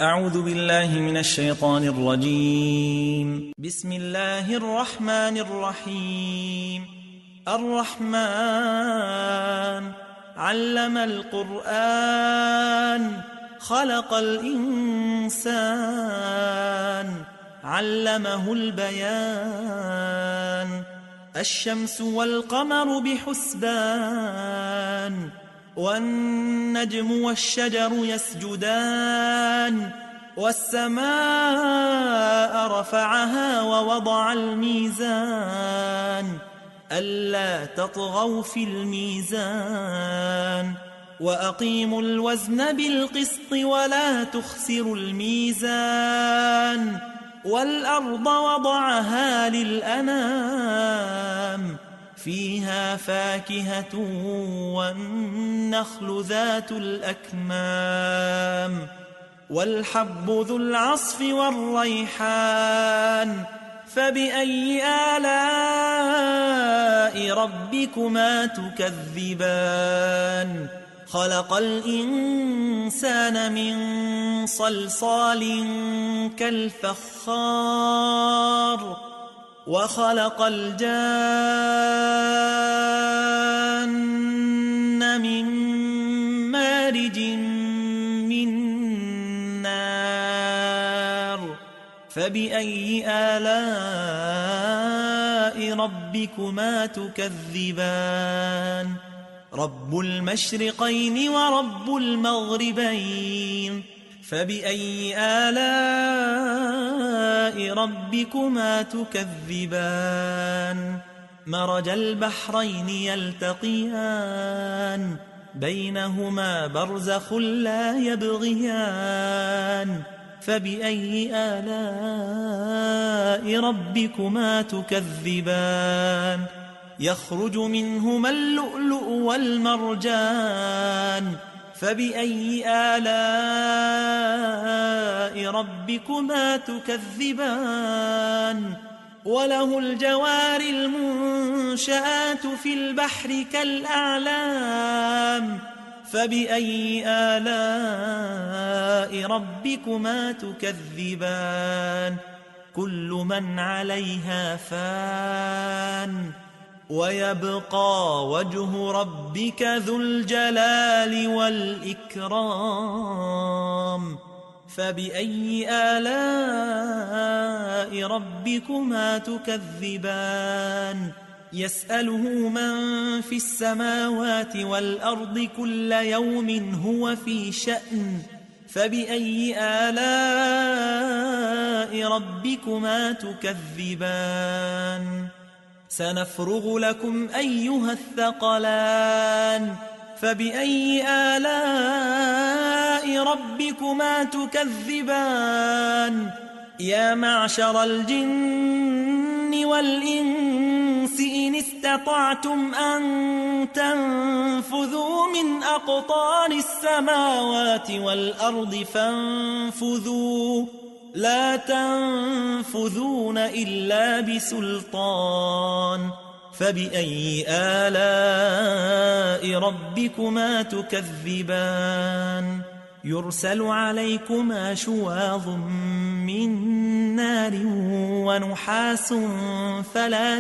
أعوذ بالله من الشيطان الرجيم. بسم الله الرحمن الرحيم. الرحمن علم القرآن خلق الإنسان علمه البيان. الشمس والقمر بحسبان والنجم والشجر يسجدان. والسماء رفعها ووضع الميزان ألا تطغوا في الميزان وأقيموا الوزن بالقسط ولا تخسروا الميزان. والأرض وضعها للأنام فيها فاكهة والنخل ذات الأكمام والحب ذو العصف والريحان. فبأي آلاء ربكما تكذبان؟ خلق الإنسان من صلصال كالفخار وخلق الجان من مارج من نار. فبأي آلاء ربكما تكذبان؟ رب المشرقين ورب المغربين. فبأي آلاء ربكما تكذبان؟ مرج البحرين يلتقيان بينهما برزخ لا يبغيان. فبأي آلاء ربكما تكذبان؟ يخرج منهما اللؤلؤ والمرجان. فبأي آلاء ربكما تكذبان؟ وله الجوار المنشآت في البحر كالأعلام. فبأي آلاء ربكما تكذبان؟ كل من عليها فان ويبقى وجه ربك ذو الجلال والإكرام. فبأي آلاء ربكما تكذبان؟ يسأله من في السماوات والأرض كل يوم هو في شأن. فبأي آلاء ربكما تكذبان؟ سنفرغ لكم أيها الثقلان. فبأي آلاء ربكما تكذبان؟ يا معشر الجن والإنس إن استطعتم أن تنفذوا من أقطار السماوات والأرض فانفذوا لا تنفذون إلا بسلطان. فبأي آلاء ربكما تكذبان؟ يرسل عليكما شواظ من نار ونحاس فلا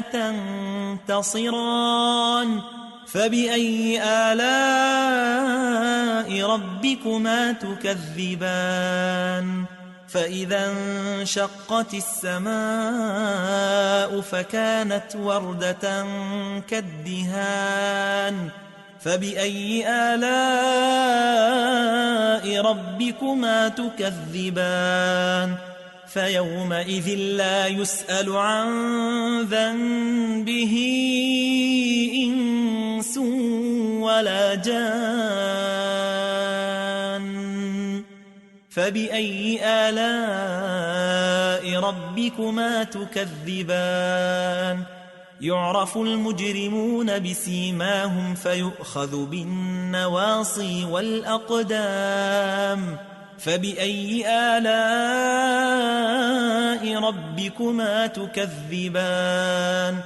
تنتصران. فبأي آلاء ربكما تكذبان؟ فإذا انشقت السماء فكانت وردة كالدهان. فبأي آلاء ربكما تكذبان؟ فيومئذ لا يسأل عن ذنبه إنس ولا جان. فبأي آلاء ربكما تكذبان؟ يعرف المجرمون بسيماهم فيؤخذ بالنواصي والأقدام. فبأي آلاء ربكما تكذبان؟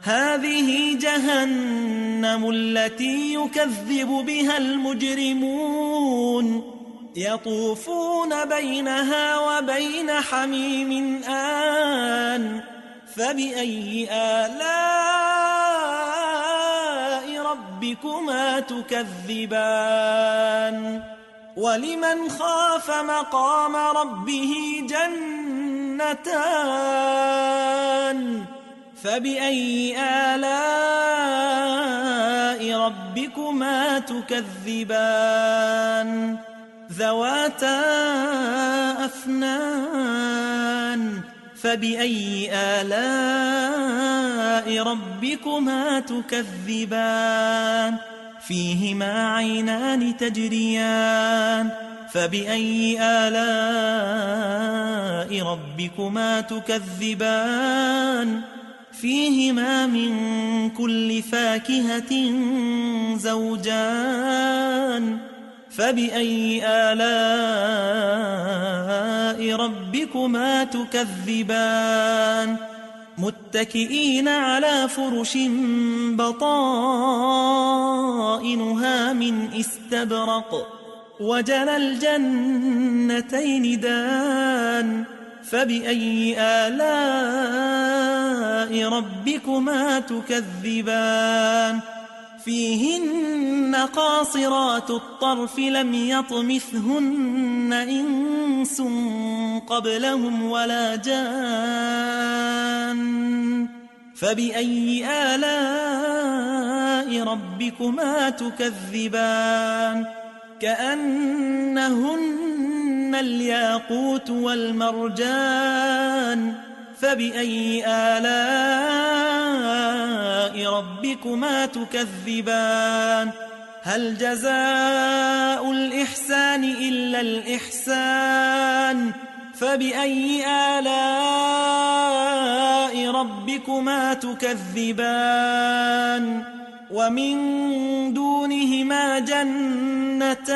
هذه جهنم التي يكذب بها المجرمون يطوفون بينها وبين حميم آن فبأي آلاء ربكما تكذبان ولمن خاف مقام ربه جنتان فبأي آلاء ربكما تكذبان ذواتا أفنان فبأي آلاء ربكما تكذبان فيهما عينان تجريان فبأي آلاء ربكما تكذبان فيهما من كل فاكهة زوجان فبأي آلاء ربكما تكذبان متكئين على فرش بطائنها من استبرق وجنى الجنتين دان فبأي آلاء ربكما تكذبان فيهن قاصرات الطرف لم يطمثهن إنس قبلهم ولا جان فبأي آلاء ربكما تكذبان كأنهن الياقوت والمرجان فبأي آلاء ربكما تكذبان هل جزاء الإحسان إلا الإحسان فبأي آلاء ربكما تكذبان ومن دونهما جنتان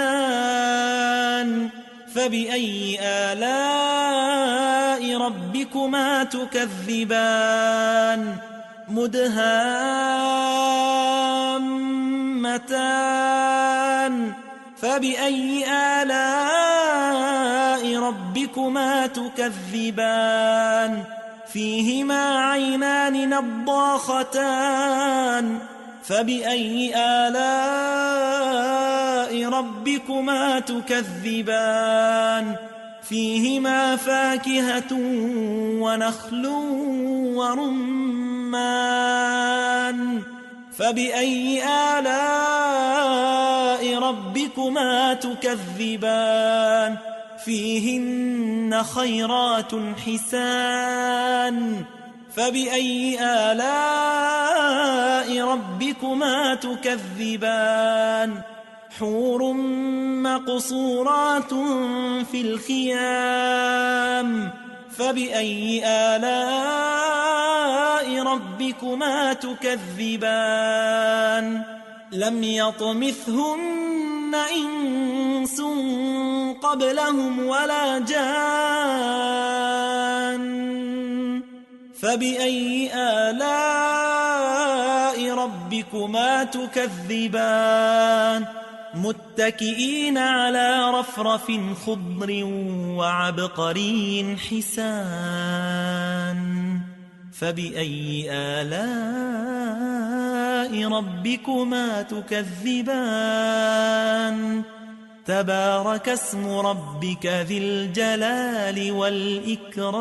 فبأي آلاء ربكما تكذبان مدهامتان فبأي آلاء ربكما تكذبان فيهما عينان نضاختان فبأي آلاء ربكما تكذبان فيهما فاكهة ونخل ورمان فبأي آلاء ربكما تكذبان فيهن خيرات حسان فبأي آلاء ربكما تكذبان حور مقصورات في الخيام فبأي آلاء ربكما تكذبان لم يطمثهن إنس قبلهم ولا جان فبأي آلاء ربكما تكذبان متكئين على رفرف خضر وعبقري حسان فبأي آلاء ربكما تكذبان تبارك اسم ربك ذي الجلال والإكرام